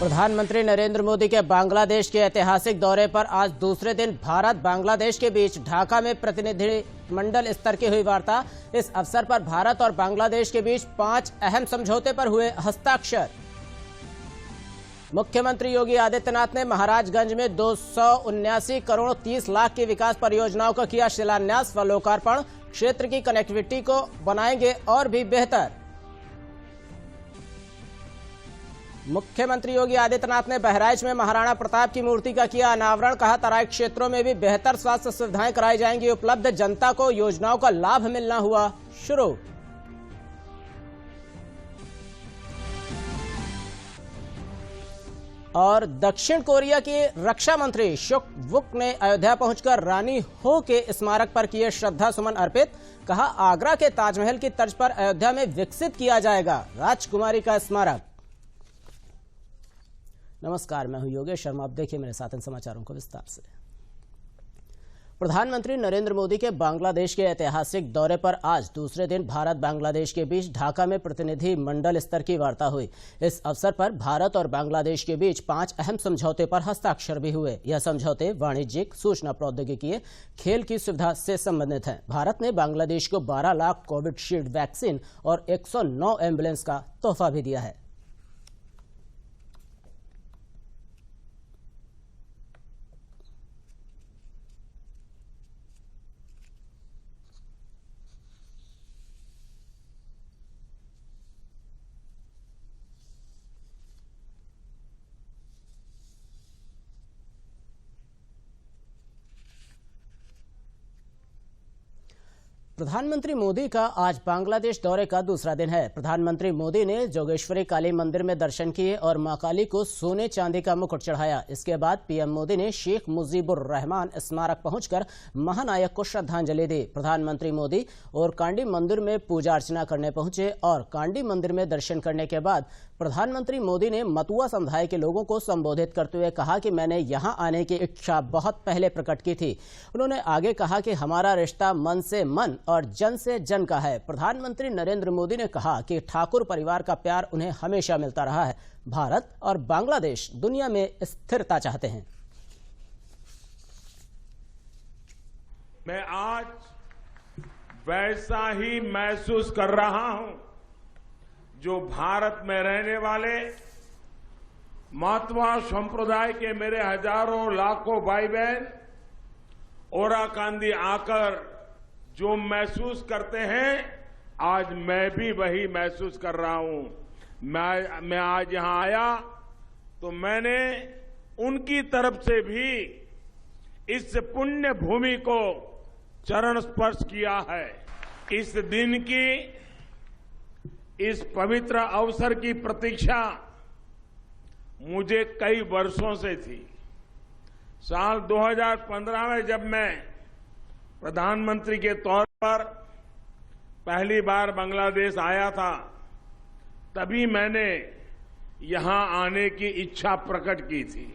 प्रधानमंत्री नरेंद्र मोदी के बांग्लादेश के ऐतिहासिक दौरे पर आज दूसरे दिन भारत बांग्लादेश के बीच ढाका में प्रतिनिधिमंडल स्तर की हुई वार्ता। इस अवसर पर भारत और बांग्लादेश के बीच 5 अहम समझौते पर हुए हस्ताक्षर। मुख्यमंत्री योगी आदित्यनाथ ने महाराजगंज में 279 करोड़ 30 लाख की विकास परियोजनाओं का किया शिलान्यास व लोकार्पण। क्षेत्र की कनेक्टिविटी को बनाएंगे और भी बेहतर। मुख्यमंत्री योगी आदित्यनाथ ने बहराइच में महाराणा प्रताप की मूर्ति का किया अनावरण। कहा, तराई क्षेत्रों में भी बेहतर स्वास्थ्य सुविधाएं कराई जाएंगी उपलब्ध। जनता को योजनाओं का लाभ मिलना हुआ शुरू। और दक्षिण कोरिया के रक्षा मंत्री शुक वुक ने अयोध्या पहुंचकर रानी हो के स्मारक पर किए श्रद्धा सुमन अर्पित। कहा, आगरा के ताजमहल की तर्ज पर अयोध्या में विकसित किया जाएगा राजकुमारी का स्मारक। नमस्कार, मैं हूं योगेश शर्मा। आप देखिए मेरे साथ इन समाचारों को विस्तार से। प्रधानमंत्री नरेंद्र मोदी के बांग्लादेश के ऐतिहासिक दौरे पर आज दूसरे दिन भारत बांग्लादेश के बीच ढाका में प्रतिनिधि मंडल स्तर की वार्ता हुई। इस अवसर पर भारत और बांग्लादेश के बीच 5 अहम समझौते पर हस्ताक्षर भी हुए। यह समझौते वाणिज्यिक, सूचना प्रौद्योगिकी, खेल की सुविधा से संबंधित हैं। भारत ने बांग्लादेश को 12 लाख कोविशील्ड वैक्सीन और 109 एम्बुलेंस का तोहफा भी दिया है। प्रधानमंत्री मोदी का आज बांग्लादेश दौरे का दूसरा दिन है। प्रधानमंत्री मोदी ने जोगेश्वरी काली मंदिर में दर्शन किए और मां काली को सोने चांदी का मुकुट चढ़ाया। इसके बाद पीएम मोदी ने शेख मुजीबुर रहमान स्मारक पहुंचकर महानायक को श्रद्धांजलि दी। प्रधानमंत्री मोदी और कांडी मंदिर में पूजा अर्चना करने पहुंचे और कांडी मंदिर में दर्शन करने के बाद प्रधानमंत्री मोदी ने मतुआ समुदाय के लोगों को संबोधित करते हुए कहा कि मैंने यहां आने की इच्छा बहुत पहले प्रकट की थी। उन्होंने आगे कहा कि हमारा रिश्ता मन से मन और जन से जन का है। प्रधानमंत्री नरेंद्र मोदी ने कहा कि ठाकुर परिवार का प्यार उन्हें हमेशा मिलता रहा है। भारत और बांग्लादेश दुनिया में स्थिरता चाहते हैं। मैं आज वैसा ही महसूस कर रहा हूं जो भारत में रहने वाले मतुआ संप्रदाय के मेरे हजारों लाखों भाई बहन ओराकांदी आकर जो महसूस करते हैं, आज मैं भी वही महसूस कर रहा हूं। मैं आज यहां आया तो मैंने उनकी तरफ से भी इस पुण्य भूमि को चरण स्पर्श किया है। इस दिन की, इस पवित्र अवसर की प्रतीक्षा मुझे कई वर्षों से थी। साल 2015 में जब मैं प्रधानमंत्री के तौर पर पहली बार बांग्लादेश आया था, तभी मैंने यहां आने की इच्छा प्रकट की थी।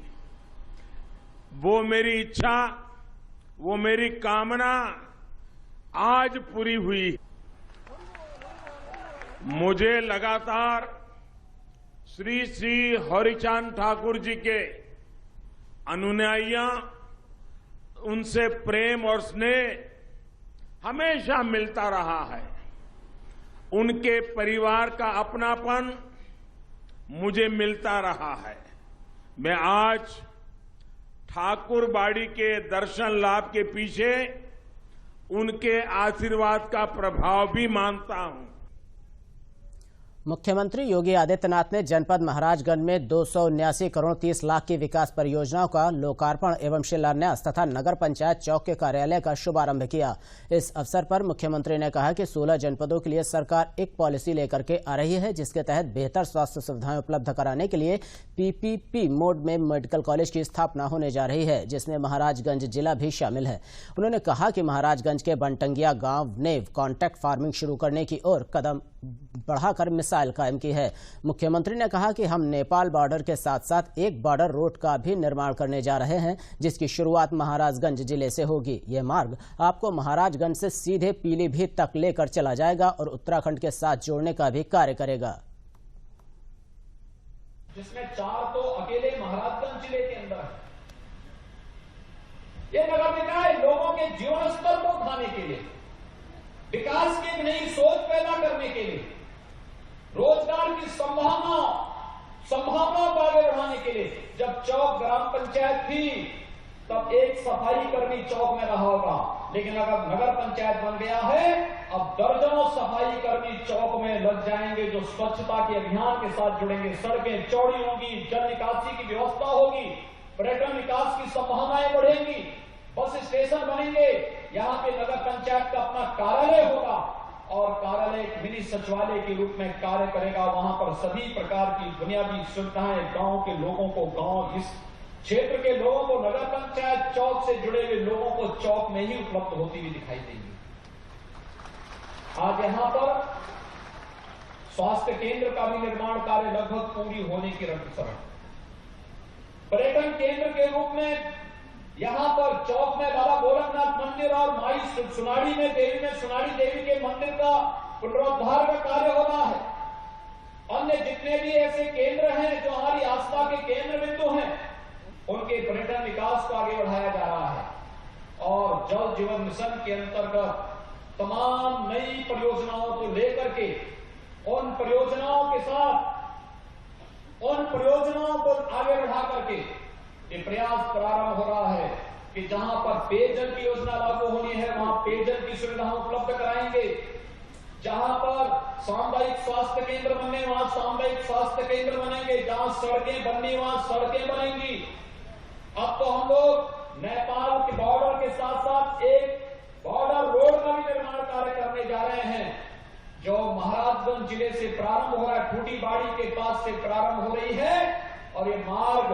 वो मेरी इच्छा, वो मेरी कामना आज पूरी हुई। मुझे लगातार श्री श्री हरिचांद ठाकुर जी के अनुयायियां, उनसे प्रेम और स्नेह हमेशा मिलता रहा है। उनके परिवार का अपनापन मुझे मिलता रहा है। मैं आज ठाकुर बाड़ी के दर्शन लाभ के पीछे उनके आशीर्वाद का प्रभाव भी मानता हूं। मुख्यमंत्री योगी आदित्यनाथ ने जनपद महाराजगंज में 279 करोड़ 30 लाख की विकास परियोजनाओं का लोकार्पण एवं शिलान्यास तथा नगर पंचायत चौक के कार्यालय का शुभारंभ किया। इस अवसर पर मुख्यमंत्री ने कहा कि 16 जनपदों के लिए सरकार एक पॉलिसी लेकर के आ रही है, जिसके तहत बेहतर स्वास्थ्य सुविधाएं उपलब्ध कराने के लिए पीपीपी मोड में मेडिकल कॉलेज की स्थापना होने जा रही है, जिसमें महाराजगंज जिला भी शामिल है। उन्होंने कहा कि महाराजगंज के बनटंगिया गांव ने कॉन्ट्रैक्ट फार्मिंग शुरू करने की ओर कदम बढ़ाकर मिसाल कायम की है। मुख्यमंत्री ने कहा कि हम नेपाल बॉर्डर के साथ साथ एक बॉर्डर रोड का भी निर्माण करने जा रहे हैं, जिसकी शुरुआत महाराजगंज जिले से होगी। यह मार्ग आपको महाराजगंज से सीधे पीलीभीत तक लेकर चला जाएगा और उत्तराखंड के साथ जोड़ने का भी कार्य करेगा। जिसमें 4 तो अकेले महाराजगंज जिले के अंदर है। ये नगर निकाय लोगों के जीवन स्तर को उठाने के लिए, विकास की एक नई सोच पैदा करने के लिए, रोजगार की संभावनाओं को आगे बढ़ाने के लिए, जब चौक ग्राम पंचायत थी तब एक सफाई कर्मी चौक में रहा होगा, लेकिन अगर नगर पंचायत बन गया है अब दर्जनों सफाई कर्मी चौक में लग जाएंगे जो स्वच्छता के अभियान के साथ जुड़ेंगे। सड़कें चौड़ी होंगी, जल निकासी की व्यवस्था होगी, पर्यटन विकास की संभावनाएं बढ़ेंगी, बस स्टेशन बनेंगे, यहाँ पे नगर पंचायत का अपना कार्यालय होगा और कार्यालय एक मिनी सचिवालय के रूप में कार्य करेगा। वहां पर सभी प्रकार की बुनियादी सुविधाएं गांव के लोगों को, गांव इस क्षेत्र के लोगों को, नगर पंचायत चौक से जुड़े हुए लोगों को चौक में ही उपलब्ध होती हुई दिखाई देगी। आज यहां पर स्वास्थ्य केंद्र का भी निर्माण कार्य लगभग पूरी होने की रफ्तार। पर्यटन केंद्र के रूप में यहां पर चौक में बाबा गोरखनाथ मंदिर और माई सुनाड़ी में सुनाड़ी देवी के मंदिर का पुनरुद्धार का कार्य हो रहा है। अन्य जितने भी ऐसे केंद्र हैं जो हमारी आस्था के केंद्र बिंदु हैं, उनके पर्यटन विकास को आगे बढ़ाया जा रहा है। और जल जीवन मिशन के अंतर्गत तमाम नई परियोजनाओं को लेकर के उन परियोजनाओं को आगे बढ़ा करके ये प्रयास प्रारंभ हो रहा है कि जहां पर पेयजल की योजना लागू होनी है वहां पेयजल की सुविधा उपलब्ध कराएंगे। जहां पर सामुदायिक स्वास्थ्य केंद्र बनने वहां सामुदायिक स्वास्थ्य केंद्र बनेंगे, जहां सड़कें बननी वहां सड़कें बनेंगी। अब तो हम लोग नेपाल के बॉर्डर के साथ साथ एक बॉर्डर रोड का भी निर्माण कार्य करने जा रहे हैं जो महाराजगंज जिले से प्रारंभ हो रहा है, ठूटीबाड़ी के पास से प्रारंभ हो रही है और ये मार्ग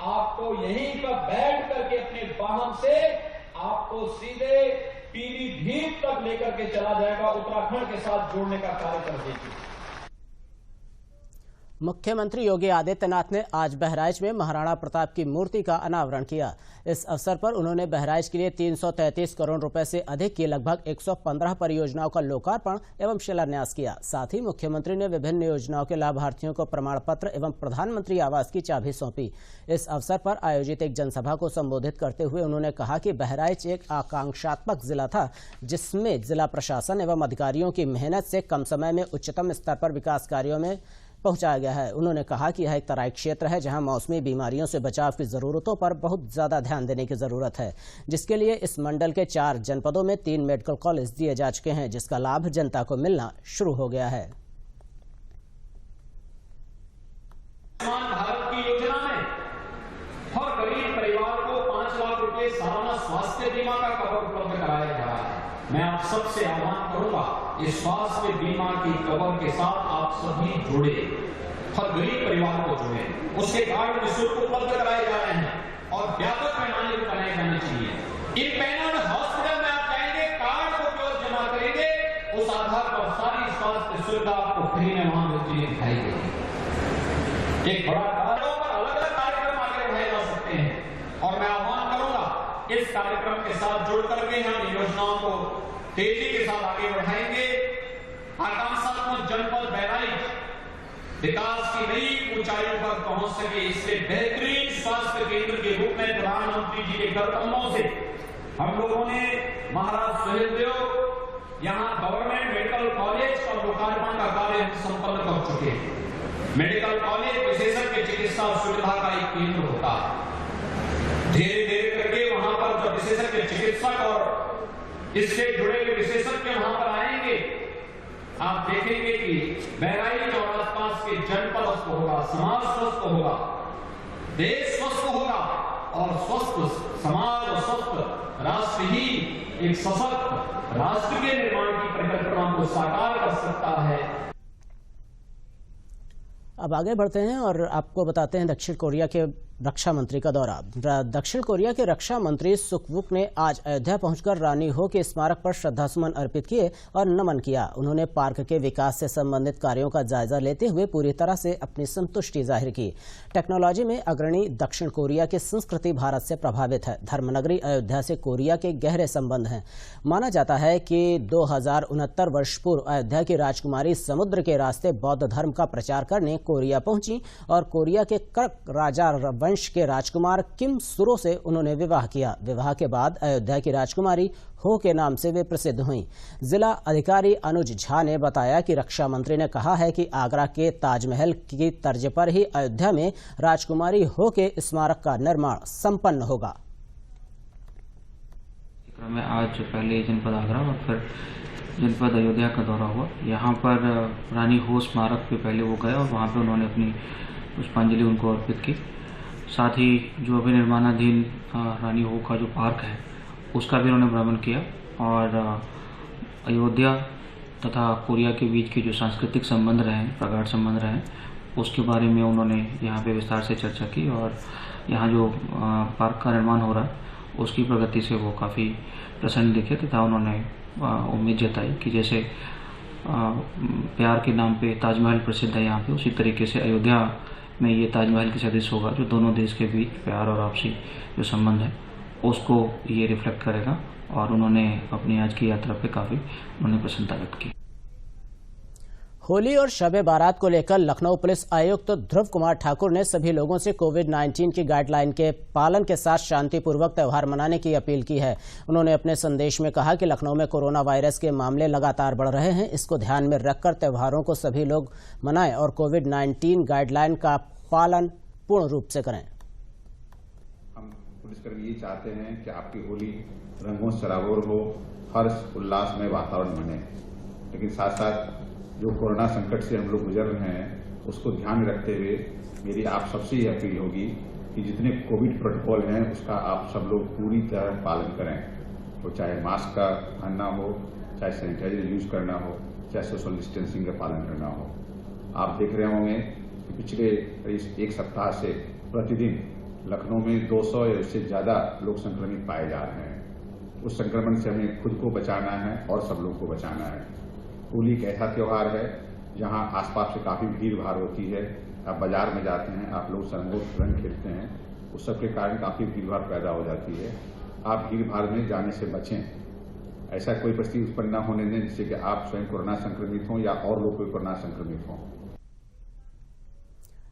आपको यहीं पर बैठ करके अपने वाहन से आपको सीधे पीलीभीत तक लेकर के चला जाएगा, उत्तराखंड के साथ जोड़ने का कार्य कर देगी। मुख्यमंत्री योगी आदित्यनाथ ने आज बहराइच में महाराणा प्रताप की मूर्ति का अनावरण किया। इस अवसर पर उन्होंने बहराइच के लिए 333 करोड़ रुपए से अधिक की लगभग 115 परियोजनाओं का लोकार्पण एवं शिलान्यास किया। साथ ही मुख्यमंत्री ने विभिन्न योजनाओं के लाभार्थियों को प्रमाण पत्र एवं प्रधानमंत्री आवास की चाबी सौंपी। इस अवसर पर आयोजित एक जनसभा को संबोधित करते हुए उन्होंने कहा कि बहराइच एक आकांक्षात्मक जिला था जिसमें जिला प्रशासन एवं अधिकारियों की मेहनत से कम समय में उच्चतम स्तर पर विकास कार्यों में पहुंचाया गया है। उन्होंने कहा कि यह एक तराई क्षेत्र है जहां मौसमी बीमारियों से बचाव की जरूरतों पर बहुत ज्यादा ध्यान देने की जरूरत है, जिसके लिए इस मंडल के 4 जनपदों में 3 मेडिकल कॉलेज दिए जा चुके हैं, जिसका लाभ जनता को मिलना शुरू हो गया है। भारत की योजना में हर गरीब परिवार को 5 लाख रुपए सालाना स्वास्थ्य बीमा का कवर उपलब्ध कराया जा रहा है। मैं आप सबसे आह्वान करूंगा इस स्वास्थ्य बीमा की कवर के साथ आप सभी जुड़े, हर गरीब परिवार को जुड़े, उसके कार्ड निःशुल्क उपलब्ध कराए जा रहे हैं और व्यापक पैमाने पर बनाए जाने चाहिए। इम्पैनल्ड हॉस्पिटल में आप जाएंगे, कार्ड को केवल जमा करेंगे, उस आधार पर सारी स्वास्थ्य सुविधा आपको फ्री में वहां मिलती हुई दिखाई देगी। एक बड़ा कार्यों पर अलग अलग कार्यक्रम आगे बढ़ाए जा सकते हैं और मैं आह्वान करूंगा इस कार्यक्रम के साथ जुड़कर के हम योजनाओं को तेजी के साथ आगे बढ़ाएंगे। आकांक्षात्मक जनपद बहराइच विकास की नई ऊंचाइयों पर पहुंच सके, इससे बेहतरीन स्वास्थ्य केंद्र के रूप में प्रधानमंत्री जी के कदमों से हम लोगों ने महाराज सुहेलदेव यहां गवर्नमेंट मेडिकल कॉलेज का लोकार्पण का कार्य संपन्न कर चुके हैं। मेडिकल कॉलेज विशेषज्ञ चिकित्सा सुविधा का एक केंद्र होता है। धीरे धीरे करके वहां पर जब विशेषज्ञ चिकित्सक और इससे जुड़े हुए विशेषज्ञ वहां पर आएंगे, आप देखेंगे कि बहराइच और आसपास के जनपद स्वस्थ होगा, समाज स्वस्थ होगा, देश स्वस्थ होगा और स्वस्थ समाज और स्वस्थ राष्ट्र ही एक सशक्त राष्ट्र के निर्माण की परिकल्पना को साकार कर सकता है। अब आगे बढ़ते हैं और आपको बताते हैं दक्षिण कोरिया के रक्षा मंत्री का दौरा। दक्षिण कोरिया के रक्षा मंत्री सुखवुक ने आज अयोध्या पहुंचकर रानी हो के स्मारक पर श्रद्धासुमन अर्पित किए और नमन किया। उन्होंने पार्क के विकास से संबंधित कार्यों का जायजा लेते हुए पूरी तरह से अपनी संतुष्टि जाहिर की। टेक्नोलॉजी में अग्रणी दक्षिण कोरिया की संस्कृति भारत से प्रभावित है। धर्मनगरी अयोध्या से कोरिया के गहरे संबंध हैं। माना जाता है कि 2069 वर्ष पूर्व अयोध्या की राजकुमारी समुद्र के रास्ते बौद्ध धर्म का प्रचार करने कोरिया पहुंची और कोरिया के कर्क राजा वंश के राजकुमार किम सुरो से उन्होंने विवाह किया। विवाह के बाद अयोध्या की राजकुमारी हो के नाम से वे प्रसिद्ध हुईं। जिला अधिकारी अनुज झा ने बताया कि रक्षा मंत्री ने कहा है कि आगरा के ताजमहल की तर्ज पर ही अयोध्या में राजकुमारी हो के स्मारक का निर्माण संपन्न होगा। में आज पहले जनपद आगरा और फिर जनपद अयोध्या का दौरा हुआ। यहाँ पर रानी हो स्मारक पे पहले वो गए और वहाँ पे उन्होंने अपनी पुष्पांजलि उनको अर्पित की। साथ ही जो अभी निर्माणाधीन रानी हो का जो पार्क है उसका भी उन्होंने भ्रमण किया और अयोध्या तथा कोरिया के बीच के जो सांस्कृतिक संबंध रहे, प्रगाढ़ संबंध रहे, उसके बारे में उन्होंने यहाँ पे विस्तार से चर्चा की और यहाँ जो पार्क का निर्माण हो रहा है उसकी प्रगति से वो काफ़ी प्रसन्न दिखे तथा उन्होंने उम्मीद जताई कि जैसे प्यार के नाम पे ताजमहल प्रसिद्ध है यहाँ पे, उसी तरीके से अयोध्या में ये ताजमहल के सदृश होगा जो दोनों देश के बीच प्यार और आपसी जो संबंध है उसको ये रिफ्लेक्ट करेगा। और उन्होंने अपनी आज की यात्रा पे काफ़ी उन्होंने प्रसन्नता व्यक्त की। होली और शब-ए बारात को लेकर लखनऊ पुलिस आयुक्त ध्रुव कुमार ठाकुर ने सभी लोगों से कोविड-19 की गाइडलाइन के पालन के साथ शांतिपूर्वक त्यौहार मनाने की अपील की है। उन्होंने अपने संदेश में कहा कि लखनऊ में कोरोना वायरस के मामले लगातार बढ़ रहे हैं। इसको ध्यान में रखकर त्योहारों को सभी लोग मनाएं और कोविड-19 गाइडलाइन का पालन पूर्ण रूप से करें। हम पुलिसकर्मी ये चाहते हैं कि आपकी होली रंगों से सराबोर हो, हर्ष उल्लास में वातावरण बने, लेकिन साथ साथ जो कोरोना संकट से हम लोग गुजर रहे हैं उसको ध्यान में रखते हुए मेरी आप सबसे ये अपील होगी कि जितने कोविड प्रोटोकॉल हैं उसका आप सब लोग पूरी तरह पालन करें। तो चाहे मास्क का पहनना हो, चाहे सैनिटाइजर यूज करना हो, चाहे सोशल डिस्टेंसिंग का पालन करना हो। आप देख रहे होंगे कि पिछले एक सप्ताह से प्रतिदिन लखनऊ में 200 या उससे ज़्यादा लोग संक्रमित पाए जा रहे हैं। उस संक्रमण से हमें खुद को बचाना है और सब लोग को बचाना है। होली एक ऐसा त्यौहार है जहां आसपास से काफ़ी भीड़ भाड़ होती है। आप बाजार में जाते हैं, आप लोग रंग खेलते हैं, उस सब के कारण काफ़ी भीड़ भाड़ पैदा हो जाती है। आप भीड़ भाड़ में जाने से बचें। ऐसा कोई परिस्थिति उत्पन्न न होने दें जिससे कि आप स्वयं कोरोना संक्रमित हों या और लोग कोई कोरोना संक्रमित हों।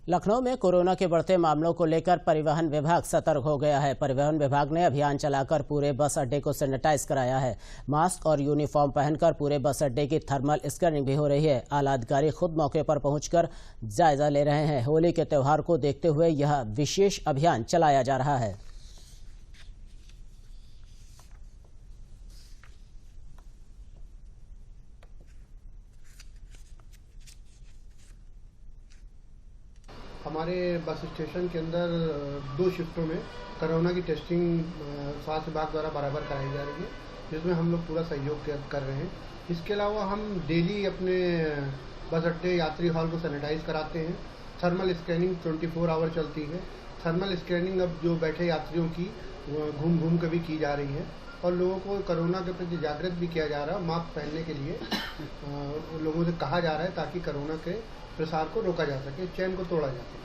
लखनऊ में कोरोना के बढ़ते मामलों को लेकर परिवहन विभाग सतर्क हो गया है। परिवहन विभाग ने अभियान चलाकर पूरे बस अड्डे को सैनिटाइज कराया है। मास्क और यूनिफॉर्म पहनकर पूरे बस अड्डे की थर्मल स्कैनिंग भी हो रही है। आला अधिकारी खुद मौके पर पहुंचकर जायजा ले रहे हैं। होली के त्यौहार को देखते हुए यह विशेष अभियान चलाया जा रहा है। हमारे बस स्टेशन के अंदर 2 शिफ्टों में कोरोना की टेस्टिंग स्वास्थ्य विभाग द्वारा बराबर कराई जा रही है, जिसमें हम लोग पूरा सहयोग कर रहे हैं। इसके अलावा हम डेली अपने बस अड्डे यात्री हॉल को सैनिटाइज कराते हैं। थर्मल स्कैनिंग 24 आवर चलती है। थर्मल स्कैनिंग अब जो बैठे यात्रियों की घूम घूम कर भी की जा रही है और लोगों को कोरोना के प्रति जागृत भी किया जा रहा है। मास्क पहनने के लिए लोगों से कहा जा रहा है ताकि कोरोना के प्रसार को रोका जा सके, चैन को तोड़ा जा सके।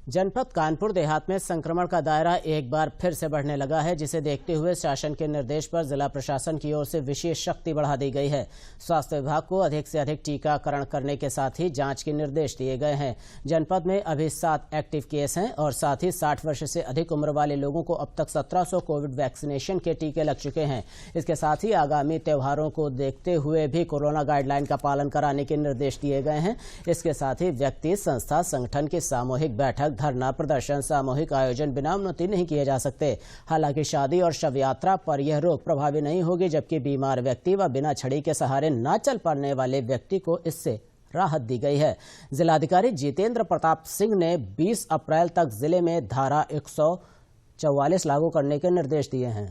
जनपद कानपुर देहात में संक्रमण का दायरा एक बार फिर से बढ़ने लगा है, जिसे देखते हुए शासन के निर्देश पर जिला प्रशासन की ओर से विशेष शक्ति बढ़ा दी गई है। स्वास्थ्य विभाग को अधिक से अधिक टीकाकरण करने के साथ ही जांच के निर्देश दिए गए हैं। जनपद में अभी 7 एक्टिव केस हैं और साथ ही 60 वर्ष से अधिक उम्र वाले लोगों को अब तक 1700 कोविड वैक्सीनेशन के टीके लग चुके हैं। इसके साथ ही आगामी त्योहारों को देखते हुए भी कोरोना गाइडलाइन का पालन कराने के निर्देश दिए गए हैं। इसके साथ ही व्यक्ति, संस्था, संगठन की सामूहिक बैठक, धरना प्रदर्शन, सामूहिक आयोजन बिना अनुमति नहीं किए जा सकते। हालांकि शादी और शव यात्रा पर यह रोक प्रभावी नहीं होगी, जबकि बीमार व्यक्ति व बिना छड़ी के सहारे न चल पाने वाले व्यक्ति को इससे राहत दी गई है। जिलाधिकारी जितेंद्र प्रताप सिंह ने 20 अप्रैल तक जिले में धारा 144 लागू करने के निर्देश दिए हैं।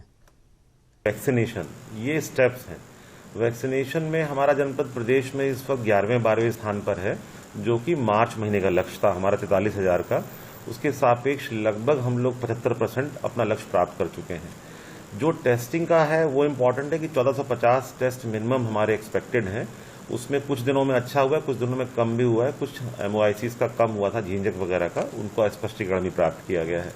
वैक्सीनेशन, ये स्टेप्स हैं। वैक्सीनेशन में हमारा जनपद प्रदेश में इस वक्त 11वें 12वें स्थान पर है, जो कि मार्च महीने का लक्ष्य था हमारा 43,000 का, उसके सापेक्ष लगभग हम लोग 75% अपना लक्ष्य प्राप्त कर चुके हैं। जो टेस्टिंग का है वो इम्पॉर्टेंट है कि 1450 टेस्ट मिनिमम हमारे एक्सपेक्टेड हैं। उसमें कुछ दिनों में अच्छा हुआ है, कुछ दिनों में कम भी हुआ है, कुछ MOICs का कम हुआ था, झींझक वगैरह का, उनको स्पष्टीकरण भी प्राप्त किया गया है।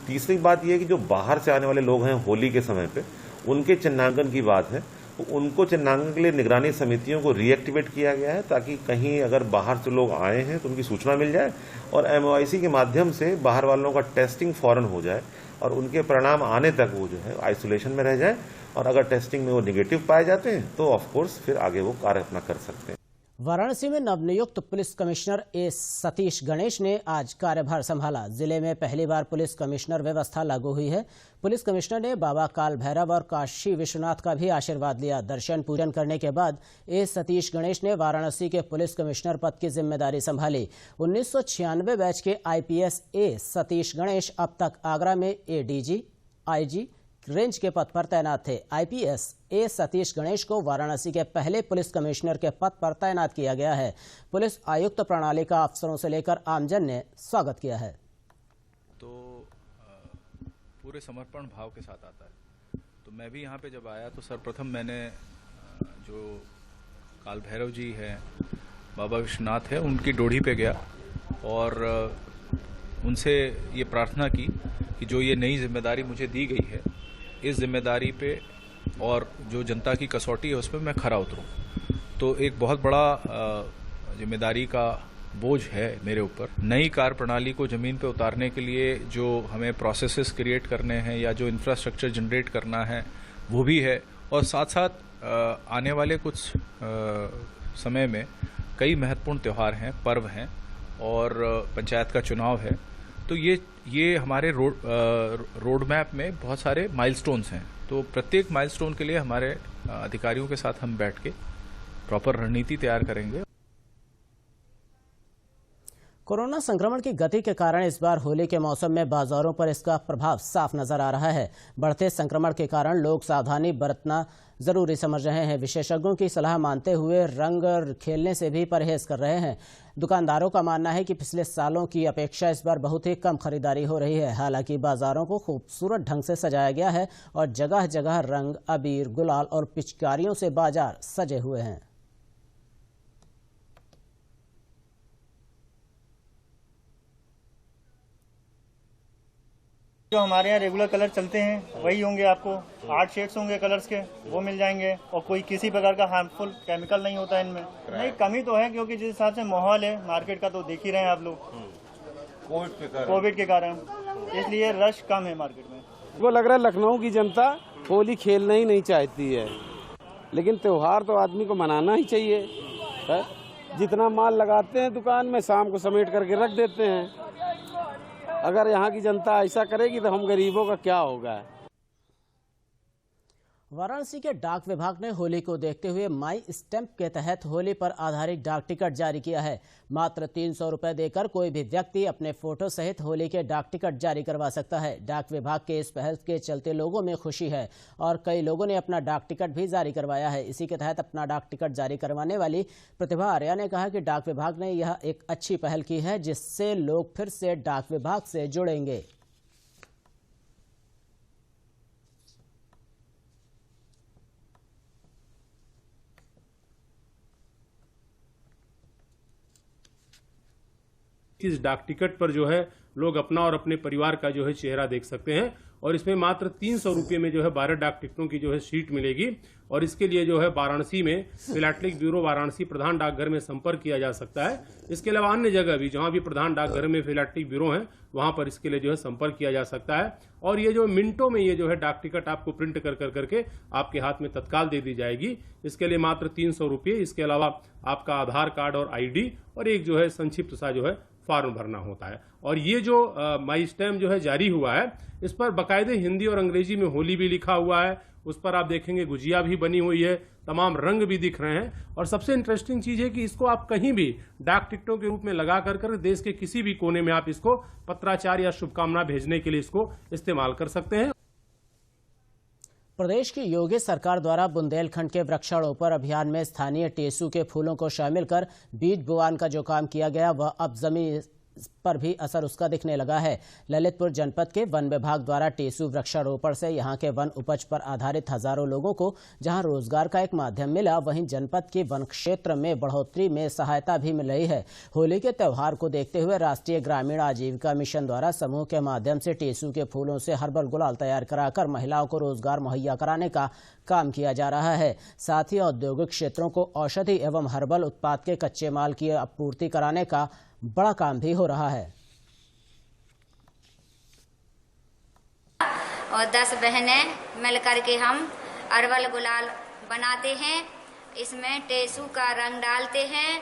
तीसरी बात यह है कि जो बाहर से आने वाले लोग हैं होली के समय पे, उनके चिन्हांकन की बात है, तो उनको चिन्हांकन के लिए निगरानी समितियों को रीएक्टिवेट किया गया है, ताकि कहीं अगर बाहर से लोग आए हैं तो उनकी सूचना मिल जाए और MOIC के माध्यम से बाहर वालों का टेस्टिंग फौरन हो जाए और उनके परिणाम आने तक वो जो है आइसोलेशन में रह जाए, और अगर टेस्टिंग में वो निगेटिव पाए जाते हैं तो ऑफ कोर्स फिर आगे वो कार्य अपना कर सकते हैं। वाराणसी में नवनियुक्त पुलिस कमिश्नर ए सतीश गणेश ने आज कार्यभार संभाला। जिले में पहली बार पुलिस कमिश्नर व्यवस्था लागू हुई है। पुलिस कमिश्नर ने बाबा काल भैरव और काशी विश्वनाथ का भी आशीर्वाद लिया। दर्शन पूजन करने के बाद ए सतीश गणेश ने वाराणसी के पुलिस कमिश्नर पद की जिम्मेदारी संभाली। 1996 बैच के IPS ए सतीश गणेश अब तक आगरा में ADG, IG रेंज के पद पर तैनात थे। IPS ए सतीश गणेश को वाराणसी के पहले पुलिस कमिश्नर के पद पर तैनात किया गया है। पुलिस आयुक्त प्रणाली का अफसरों से लेकर आमजन ने स्वागत किया है। तो पूरे समर्पण भाव के साथ आता है। तो मैं भी यहाँ पे जब आया तो सर्वप्रथम मैंने जो काल भैरव जी हैं, बाबा विश्वनाथ है, उनकी डोढ़ी पे गया और उनसे ये प्रार्थना की कि जो ये नई जिम्मेदारी मुझे दी गई है, इस जिम्मेदारी पे और जो जनता की कसौटी है उस पर मैं खरा उतरूं। तो एक बहुत बड़ा जिम्मेदारी का बोझ है मेरे ऊपर। नई कार्य प्रणाली को ज़मीन पे उतारने के लिए जो हमें प्रोसेसेस क्रिएट करने हैं या जो इंफ्रास्ट्रक्चर जनरेट करना है वो भी है, और साथ साथ आने वाले कुछ समय में कई महत्वपूर्ण त्यौहार हैं, पर्व हैं और पंचायत का चुनाव है। तो ये हमारे रोड मैप में बहुत सारे माइलस्टोन्स हैं। तो प्रत्येक माइलस्टोन के लिए हमारे अधिकारियों के साथ हम बैठ के प्रॉपर रणनीति तैयार करेंगे। कोरोना संक्रमण की गति के कारण इस बार होली के मौसम में बाजारों पर इसका प्रभाव साफ नजर आ रहा है। बढ़ते संक्रमण के कारण लोग सावधानी बरतना जरूरी समझ रहे हैं। विशेषज्ञों की सलाह मानते हुए रंग खेलने से भी परहेज कर रहे हैं। दुकानदारों का मानना है कि पिछले सालों की अपेक्षा इस बार बहुत ही कम खरीदारी हो रही है। हालांकि बाजारों को खूबसूरत ढंग से सजाया गया है और जगह जगह रंग, अबीर, गुलाल और पिचकारियों से बाजार सजे हुए हैं। जो हमारे यहाँ रेगुलर कलर चलते हैं वही होंगे। आपको 8 शेड्स होंगे कलर्स के, वो मिल जाएंगे और कोई किसी प्रकार का हार्मफुल केमिकल नहीं होता इनमें। नहीं, कमी तो है क्योंकि जिस हिसाब से माहौल है मार्केट का तो देख ही रहे हैं आप लोग, कोविड के कारण, इसलिए रश कम है मार्केट में। वो लग रहा है लखनऊ की जनता होली खेलना ही नहीं चाहती है, लेकिन त्योहार तो आदमी को मनाना ही चाहिए है? जितना माल लगाते हैं दुकान में शाम को समेट करके रख देते हैं। अगर यहाँ की जनता ऐसा करेगी तो हम गरीबों का क्या होगा। वाराणसी के डाक विभाग ने होली को देखते हुए माई स्टैंप के तहत होली पर आधारित डाक टिकट जारी किया है। मात्र 300 रुपए देकर कोई भी व्यक्ति अपने फोटो सहित होली के डाक टिकट जारी करवा सकता है। डाक विभाग के इस पहल के चलते लोगों में खुशी है और कई लोगों ने अपना डाक टिकट भी जारी करवाया है। इसी के तहत अपना डाक टिकट जारी करवाने वाली प्रतिभा आर्या ने कहा कि डाक विभाग ने यह एक अच्छी पहल की है, जिससे लोग फिर से डाक विभाग से जुड़ेंगे। इस डाक टिकट पर जो है लोग अपना और अपने परिवार का जो है चेहरा देख सकते हैं और इसमें मात्र 300 रुपये में जो है 12 डाक टिकटों की जो है सीट मिलेगी और इसके लिए जो है वाराणसी में फिलैटलिक ब्यूरो वाराणसी प्रधान डाकघर में संपर्क किया जा सकता है। इसके अलावा अन्य जगह भी जहां भी प्रधान डाकघर में फिलैटलिक ब्यूरो हैं वहां पर इसके लिए जो है संपर्क किया जा सकता है और ये जो मिनटों में ये जो है डाक टिकट आपको प्रिंट कर करके आपके हाथ में तत्काल दे दी जाएगी। इसके लिए मात्र 300 रुपये। इसके अलावा आपका आधार कार्ड और ID और एक जो है संक्षिप्त सा जो है फॉर्म भरना होता है। और ये जो माई स्टैम्प जो है जारी हुआ है इस पर बाकायदे हिंदी और अंग्रेजी में होली भी लिखा हुआ है। उस पर आप देखेंगे गुजिया भी बनी हुई है, तमाम रंग भी दिख रहे हैं और सबसे इंटरेस्टिंग चीज है कि इसको आप कहीं भी डाक टिकटों के रूप में लगा कर देश के किसी भी कोने में आप इसको पत्राचार या शुभकामना भेजने के लिए इसको इस्तेमाल कर सकते हैं। प्रदेश की योगी सरकार द्वारा बुंदेलखंड के वृक्षारोपण अभियान में स्थानीय टेसू के फूलों को शामिल कर बीज बुआन का जो काम किया गया वह अब पर भी असर उसका दिखने लगा है। ललितपुर जनपद के वन विभाग द्वारा टेसू वृक्षारोपण से यहां के वन उपज पर आधारित हजारों लोगों को जहां रोजगार का एक माध्यम मिला, वहीं जनपद के वन क्षेत्र में बढ़ोतरी में सहायता भी मिल रही है। होली के त्योहार को देखते हुए राष्ट्रीय ग्रामीण आजीविका मिशन द्वारा समूह के माध्यम से टेसू के फूलों से हर्बल गुलाल तैयार कराकर महिलाओं को रोजगार मुहैया कराने का काम किया जा रहा है। साथ ही औद्योगिक क्षेत्रों को औषधि एवं हर्बल उत्पाद के कच्चे माल की आपूर्ति कराने का बड़ा काम भी हो रहा है। और 10 बहनें मिलकर के हम हर्बल गुलाल बनाते हैं। इसमें टेसू का रंग डालते हैं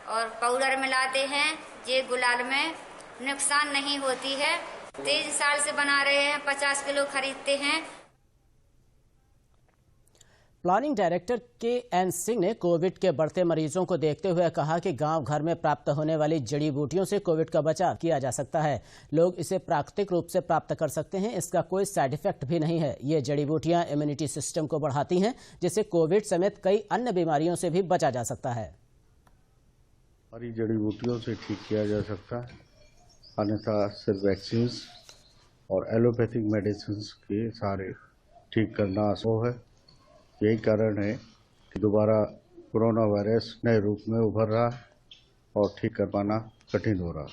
और पाउडर मिलाते हैं। ये गुलाल में नुकसान नहीं होती है। 23 साल से बना रहे हैं, 50 किलो खरीदते हैं। Planning director K. N.. सिंह ने कोविड के बढ़ते मरीजों को देखते हुए कहा कि गांव घर में प्राप्त होने वाली जड़ी बूटियों से कोविड का बचाव किया जा सकता है। लोग इसे प्राकृतिक रूप से प्राप्त कर सकते हैं, इसका कोई साइड इफेक्ट भी नहीं है। ये जड़ी बूटियां इम्यूनिटी सिस्टम को बढ़ाती हैं, जिससे कोविड समेत कई अन्य बीमारियों से भी बचा जा सकता है। हमारी जड़ी बूटियों से ठीक किया जा सकता है, अन्यथा सिर्फ वैक्सीन और एलोपैथिक मेडिसिन के सारे ठीक करना असंभव है। यही कारण है कि दोबारा कोरोना वायरस नए रूप में उभर रहा और ठीक कर पाना कठिन हो रहा।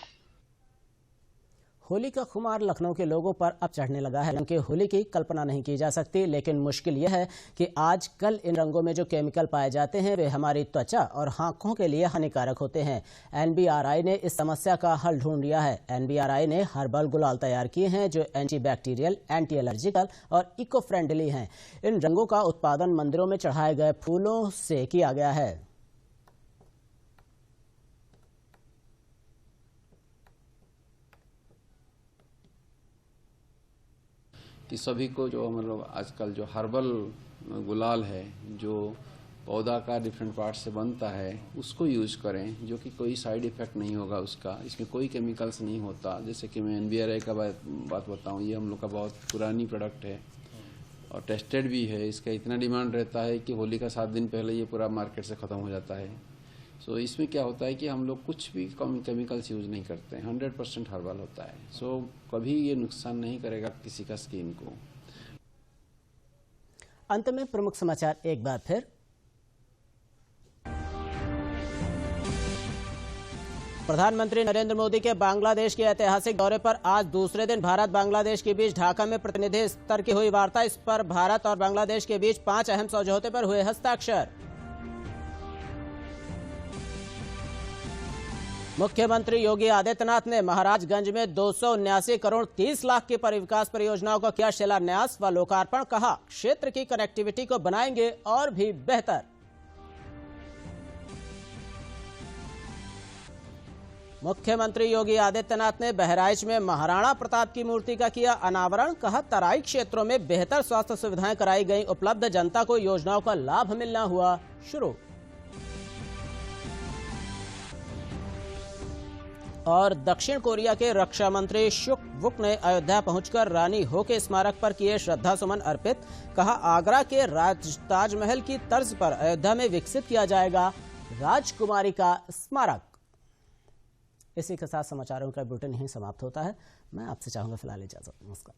होली का खुमार लखनऊ के लोगों पर अब चढ़ने लगा है। क्योंकि होली की कल्पना नहीं की जा सकती, लेकिन मुश्किल यह है कि आजकल इन रंगों में जो केमिकल पाए जाते हैं वे हमारी त्वचा और आंखों के लिए हानिकारक होते हैं। एनबीआरआई ने इस समस्या का हल ढूंढ लिया है। एनबीआरआई ने हर्बल गुलाल तैयार किए हैं जो एंटीबैक्टीरियल, एंटी एलर्जिकल और इको फ्रेंडली हैं। इन रंगों का उत्पादन मंदिरों में चढ़ाए गए फूलों से किया गया है। कि सभी को जो मतलब आजकल जो हर्बल गुलाल है, जो पौधा का डिफरेंट पार्ट से बनता है, उसको यूज करें, जो कि कोई साइड इफेक्ट नहीं होगा उसका। इसमें कोई केमिकल्स नहीं होता। जैसे कि मैं एनबीआरआई का बात बताऊं, ये हम लोग का बहुत पुरानी प्रोडक्ट है और टेस्टेड भी है। इसका इतना डिमांड रहता है कि होली का 7 दिन पहले ये पूरा मार्केट से ख़त्म हो जाता है। सो इसमें क्या होता है कि हम लोग कुछ भी केमिकल्स यूज नहीं करते हैं, 100% हर्बल होता है। सो कभी ये नुकसान नहीं करेगा किसी का स्किन को। अंत में प्रमुख समाचार एक बार फिर। प्रधानमंत्री नरेंद्र मोदी के बांग्लादेश के ऐतिहासिक दौरे पर आज दूसरे दिन भारत बांग्लादेश के बीच ढाका में प्रतिनिधि स्तर की हुई वार्ता। इस पर भारत और बांग्लादेश के बीच 5 अहम समझौते पर हुए हस्ताक्षर। मुख्यमंत्री योगी आदित्यनाथ ने महाराजगंज में 279 करोड़ 30 लाख की परिविकास परियोजनाओं का किया शिलान्यास व लोकार्पण। कहा, क्षेत्र की कनेक्टिविटी को बनाएंगे और भी बेहतर। मुख्यमंत्री योगी आदित्यनाथ ने बहराइच में महाराणा प्रताप की मूर्ति का किया अनावरण। कहा, तराई क्षेत्रों में बेहतर स्वास्थ्य सुविधाएं कराई गई उपलब्ध, जनता को योजनाओं का लाभ मिलना हुआ शुरू। और दक्षिण कोरिया के रक्षा मंत्री शुक वुक ने अयोध्या पहुंचकर रानी हो के स्मारक पर किए श्रद्धा सुमन अर्पित। कहा, आगरा के ताजमहल की तर्ज पर अयोध्या में विकसित किया जाएगा राजकुमारी का स्मारक। इसी के साथ समाचारों का बुलेटिन यहीं समाप्त होता है। मैं आपसे चाहूंगा फिलहाल इजाजत। नमस्कार।